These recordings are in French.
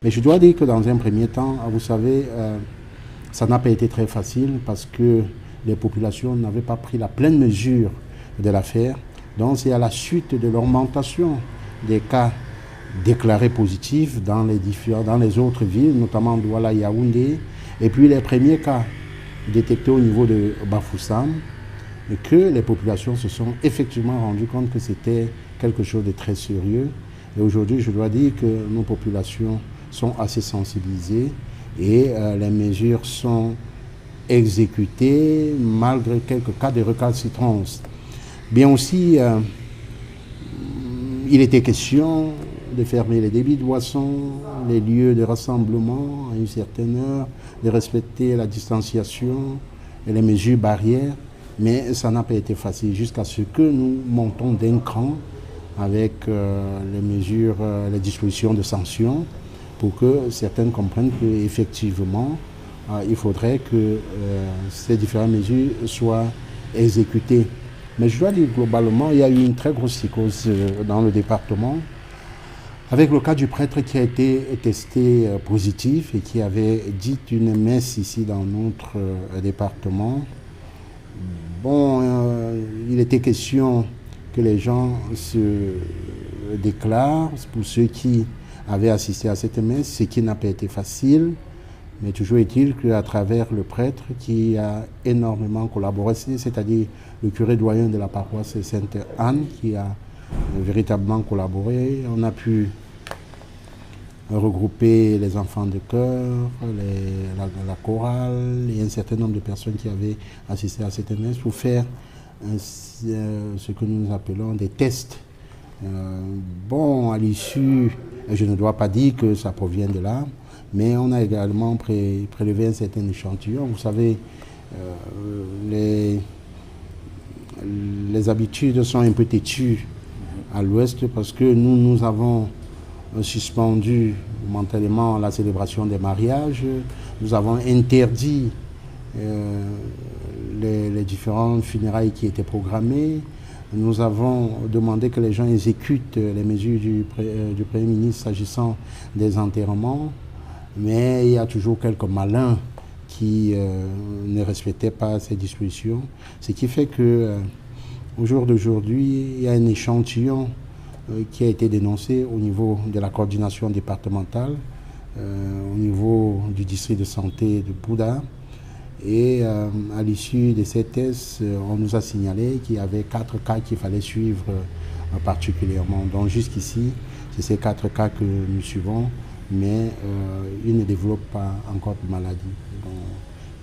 Mais je dois dire que dans un premier temps, vous savez, ça n'a pas été très facile parce que les populations n'avaient pas pris la pleine mesure de l'affaire. Donc c'est à la suite de l'augmentation des cas déclarés positifs dans les autres villes, notamment Douala, Yaoundé, et puis les premiers cas détectés au niveau de Bafoussam, que les populations se sont effectivement rendues compte que c'était quelque chose de très sérieux. Et aujourd'hui, je dois dire que nos populations sont assez sensibilisées et les mesures sont exécutées malgré quelques cas de recalcitrance. Bien aussi, il était question de fermer les débits de boissons, les lieux de rassemblement à une certaine heure, de respecter la distanciation et les mesures barrières, mais ça n'a pas été facile jusqu'à ce que nous montons d'un cran avec les mesures, les dispositions de sanctions pour que certains comprennent qu'effectivement, il faudrait que ces différentes mesures soient exécutées. Mais je dois dire globalement, il y a eu une très grosse psychose dans le département, avec le cas du prêtre qui a été testé positif et qui avait dit une messe ici dans notre département. Bon, il était question que les gens se déclarent pour ceux qui avaient assisté à cette messe, ce qui n'a pas été facile. Mais toujours est-il qu'à travers le prêtre qui a énormément collaboré, c'est-à-dire le curé doyen de la paroisse Sainte-Anne qui a véritablement collaboré, on a pu regrouper les enfants de chœur, la chorale et un certain nombre de personnes qui avaient assisté à cette messe pour faire ce que nous appelons des tests. Bon, à l'issue, je ne dois pas dire que ça provient de là, mais on a également prélevé un certain échantillon. Vous savez, les habitudes sont un peu têtues à l'ouest parce que nous avons suspendu momentanément la célébration des mariages, nous avons interdit les différentes funérailles qui étaient programmées, nous avons demandé que les gens exécutent les mesures du Premier ministre s'agissant des enterrements, mais il y a toujours quelques malins qui ne respectaient pas ces dispositions, ce qui fait que au jour d'aujourd'hui, il y a un échantillon qui a été dénoncé au niveau de la coordination départementale, au niveau du district de santé de Bouddha. Et à l'issue de ces tests, on nous a signalé qu'il y avait 4 cas qu'il fallait suivre particulièrement. Donc jusqu'ici, c'est ces 4 cas que nous suivons, mais ils ne développent pas encore de maladie. Donc,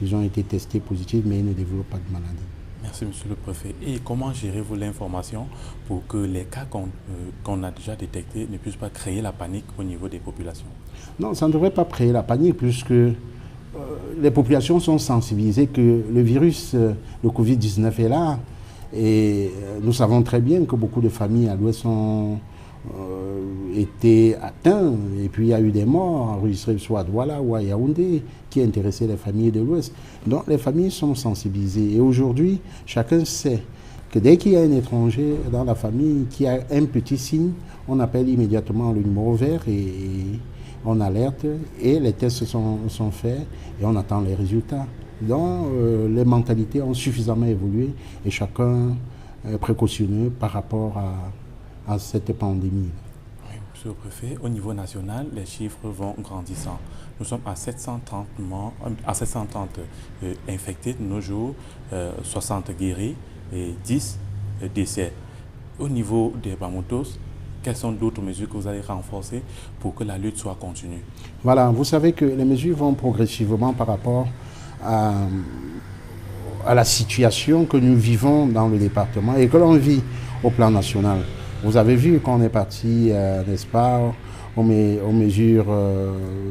ils ont été testés positifs, mais ils ne développent pas de maladie. Merci, monsieur le préfet. Et comment gérez-vous l'information pour que les cas qu'on a déjà détectés ne puissent pas créer la panique au niveau des populations? Non, ça ne devrait pas créer la panique puisque les populations sont sensibilisées que le virus, le Covid-19 est là. Et nous savons très bien que beaucoup de familles à l'ouest ont été atteintes. Et puis il y a eu des morts enregistrés soit à Douala ou à Yaoundé qui intéressaient les familles de l'ouest. Donc les familles sont sensibilisées. Et aujourd'hui, chacun sait que dès qu'il y a un étranger dans la famille qui a un petit signe, on appelle immédiatement le numéro vert et on alerte et les tests sont faits et on attend les résultats. Donc les mentalités ont suffisamment évolué et chacun est précautionneux par rapport à cette pandémie. Oui, monsieur le préfet, au niveau national, les chiffres vont grandissant. Nous sommes à 730 infectés de nos jours, 60 guéris et 10 décès. Au niveau des Bamoutos, quelles sont d'autres mesures que vous allez renforcer pour que la lutte soit continue? Voilà, vous savez que les mesures vont progressivement par rapport à la situation que nous vivons dans le département et que l'on vit au plan national. Vous avez vu qu'on est parti, n'est-ce pas, aux mesures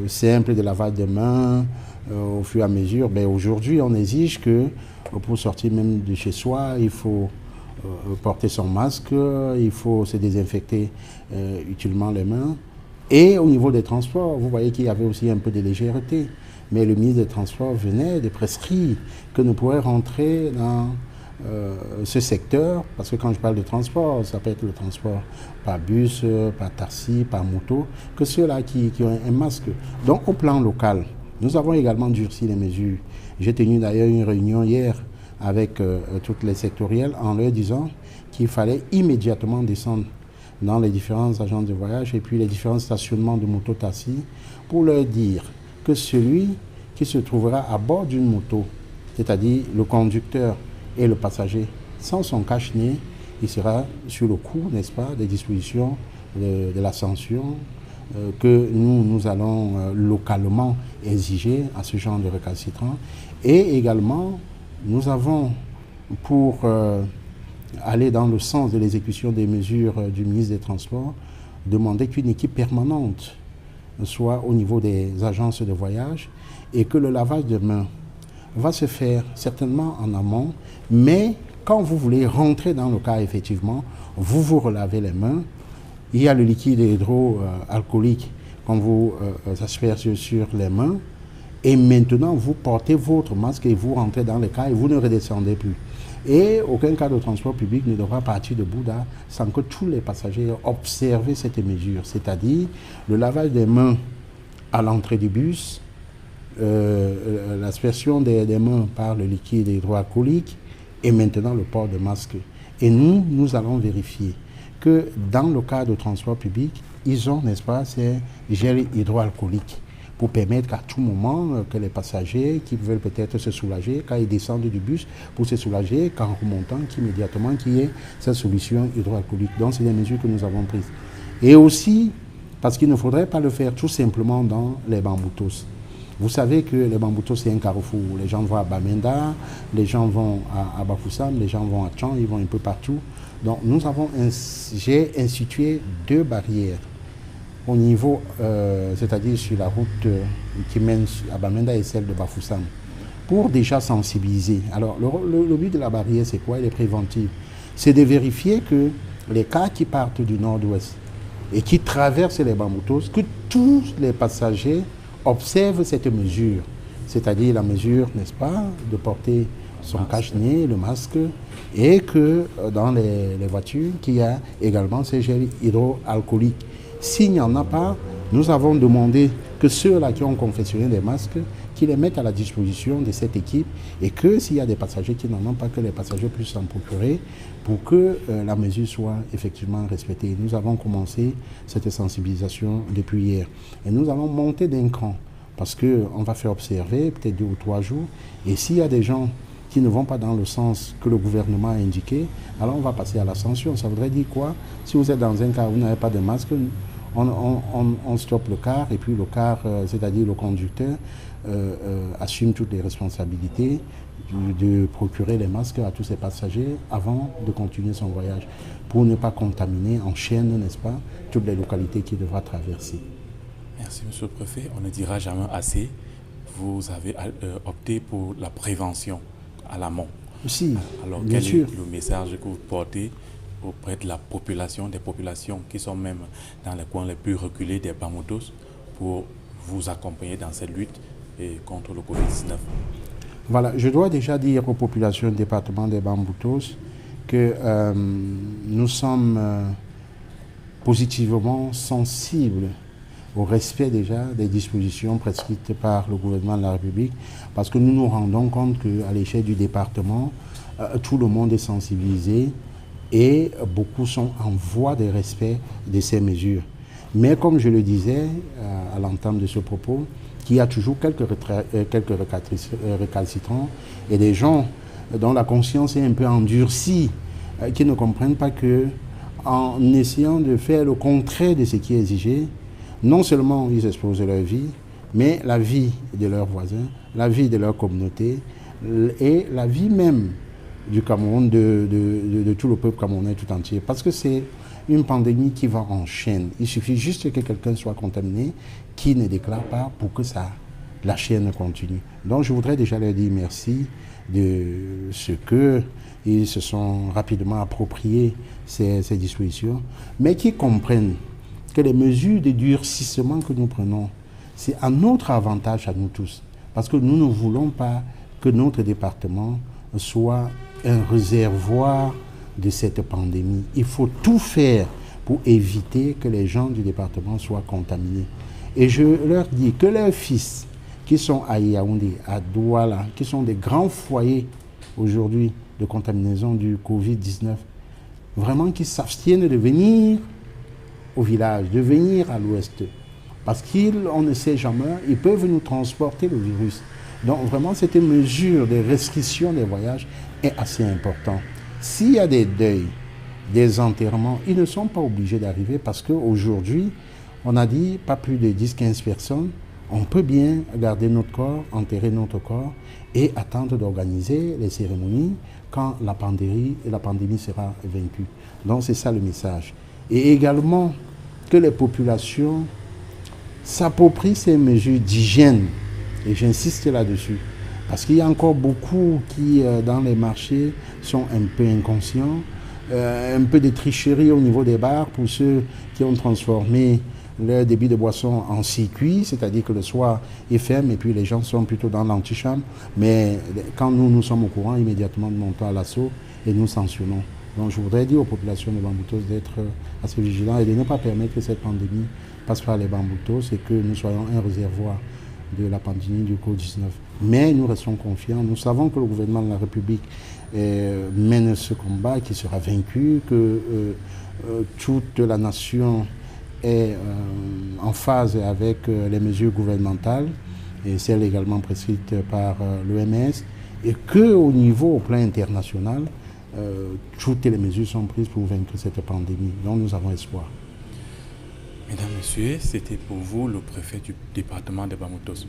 simples de lavage des mains, au fur et à mesure. Ben, aujourd'hui, on exige que pour sortir même de chez soi, il faut porter son masque, il faut se désinfecter utilement les mains. Et au niveau des transports, vous voyez qu'il y avait aussi un peu de légèreté. Mais le ministre des Transports venait de prescrire que nous pourrions rentrer ce secteur, parce que quand je parle de transport, ça peut être le transport par bus, par taxi, par moto, que ceux-là qui ont un masque. Donc au plan local, nous avons également durci les mesures. J'ai tenu d'ailleurs une réunion hier avec toutes les sectorielles en leur disant qu'il fallait immédiatement descendre dans les différentes agences de voyage et puis les différents stationnements de moto-taxi pour leur dire que celui qui se trouvera à bord d'une moto, c'est-à-dire le conducteur et le passager, sans son cache-nez, il sera sur le coup, n'est-ce pas, des dispositions de la sanction que nous allons localement exiger à ce genre de récalcitrants. Et également, nous avons, pour aller dans le sens de l'exécution des mesures du ministre des Transports, demandé qu'une équipe permanente soit au niveau des agences de voyage et que le lavage de mains va se faire certainement en amont, mais quand vous voulez rentrer dans le cas, effectivement, vous vous relavez les mains. Il y a le liquide hydroalcoolique qu'on vous asperge sur les mains et maintenant vous portez votre masque et vous rentrez dans le cas et vous ne redescendez plus. Et aucun cas de transport public ne devra partir de Bouddha sans que tous les passagers observent cette mesure, c'est-à-dire le lavage des mains à l'entrée du bus, l'aspersion des mains par le liquide hydroalcoolique et maintenant le port de masque. Et nous allons vérifier que dans le cas de transport public, ils ont, n'est-ce pas, ces gels hydroalcooliques pour permettre qu'à tout moment, que les passagers qui veulent peut-être se soulager, quand ils descendent du bus, pour se soulager, qu'en remontant, qu'immédiatement, qu'il y ait cette solution hydroalcoolique. Donc, c'est des mesures que nous avons prises. Et aussi, parce qu'il ne faudrait pas le faire tout simplement dans les Bamboutos. Vous savez que les Bamboutos, c'est un carrefour. Les gens vont à Bamenda, les gens vont à Bafoussam, les gens vont à Tchan, ils vont un peu partout. Donc, j'ai institué 2 barrières au niveau, c'est-à-dire sur la route qui mène à Bamenda et celle de Bafoussam, pour déjà sensibiliser. Alors, le but de la barrière, c'est quoi? Elle est préventive. C'est de vérifier que les cas qui partent du nord-ouest et qui traversent les Bamboutos, que tous les passagers observent cette mesure, c'est-à-dire la mesure, n'est-ce pas, de porter son cache-nez, le masque, et que dans les voitures, qu'il y a également ces gels hydroalcooliques. S'il n'y en a pas, nous avons demandé que ceux-là qui ont confectionné des masques, qu'ils les mettent à la disposition de cette équipe et que s'il y a des passagers qui n'en ont pas, que les passagers puissent s'en procurer pour que la mesure soit effectivement respectée. Nous avons commencé cette sensibilisation depuis hier. Et nous allons monter d'un cran parce qu'on va faire observer peut-être 2 ou 3 jours. Et s'il y a des gens qui ne vont pas dans le sens que le gouvernement a indiqué, alors on va passer à la sanction. Ça voudrait dire quoi? Si vous êtes dans un car où vous n'avez pas de masque, on stoppe le car et puis le car, c'est-à-dire le conducteur, assume toutes les responsabilités de procurer les masques à tous ses passagers avant de continuer son voyage pour ne pas contaminer en chaîne, n'est-ce pas, toutes les localités qu'il devra traverser. Merci, Monsieur le Préfet. On ne dira jamais assez. Vous avez opté pour la prévention à l'amont. Si, alors, bien sûr. Quel est le message que vous portez auprès de la population, des populations qui sont même dans les coins les plus reculés des Bamboutos pour vous accompagner dans cette lutte contre le Covid-19? Voilà, je dois déjà dire aux populations du département des Bamboutos que nous sommes positivement sensibles au respect déjà des dispositions prescrites par le gouvernement de la République, parce que nous nous rendons compte qu'à l'échelle du département, tout le monde est sensibilisé et beaucoup sont en voie de respect de ces mesures. Mais comme je le disais à l'entame de ce propos, qu'il y a toujours quelques récalcitrants et des gens dont la conscience est un peu endurcie, qui ne comprennent pas que en essayant de faire le contraire de ce qui est exigé, non seulement ils exposent leur vie, mais la vie de leurs voisins, la vie de leur communauté et la vie même du Cameroun, de tout le peuple camerounais tout entier. Parce que c'est une pandémie qui va en chaîne. Il suffit juste que quelqu'un soit contaminé, qui ne déclare pas pour que la chaîne continue. Donc je voudrais déjà leur dire merci de ce qu'ils se sont rapidement appropriés ces dispositions, mais qui comprennent que les mesures de durcissement que nous prenons, c'est à notre avantage à nous tous. Parce que nous ne voulons pas que notre département soit un réservoir de cette pandémie. Il faut tout faire pour éviter que les gens du département soient contaminés. Et je leur dis que leurs fils, qui sont à Yaoundé, à Douala, qui sont des grands foyers aujourd'hui de contamination du Covid-19, vraiment qu'ils s'abstiennent de venir au village, de venir à l'ouest. Parce qu'on ne sait jamais, ils peuvent nous transporter le virus. Donc vraiment, cette mesure de restriction des voyages est assez importante. S'il y a des deuils, des enterrements, ils ne sont pas obligés d'arriver parce qu'aujourd'hui, on a dit pas plus de 10-15 personnes, on peut bien garder notre corps, enterrer notre corps et attendre d'organiser les cérémonies quand la pandémie sera vaincue. Donc c'est ça le message. Et également que les populations s'approprient ces mesures d'hygiène. Et j'insiste là-dessus. Parce qu'il y a encore beaucoup qui, dans les marchés, sont un peu inconscients. Un peu de tricherie au niveau des bars pour ceux qui ont transformé leur débit de boisson en circuit, c'est-à-dire que le soir, ils ferment et puis les gens sont plutôt dans l'antichambre. Mais quand nous sommes au courant, immédiatement, nous montons à l'assaut et nous sanctionnons. Donc je voudrais dire aux populations de Bamboutos d'être assez vigilants et de ne pas permettre que cette pandémie passe par les Bamboutos et que nous soyons un réservoir de la pandémie du Covid-19. Mais nous restons confiants. Nous savons que le gouvernement de la République mène ce combat, qui sera vaincu, que toute la nation est en phase avec les mesures gouvernementales et celles également prescrites par l'OMS, et qu'au niveau, au plan international, toutes les mesures sont prises pour vaincre cette pandémie. Donc nous avons espoir. Mesdames, Messieurs, c'était pour vous le préfet du département de Bamboutos.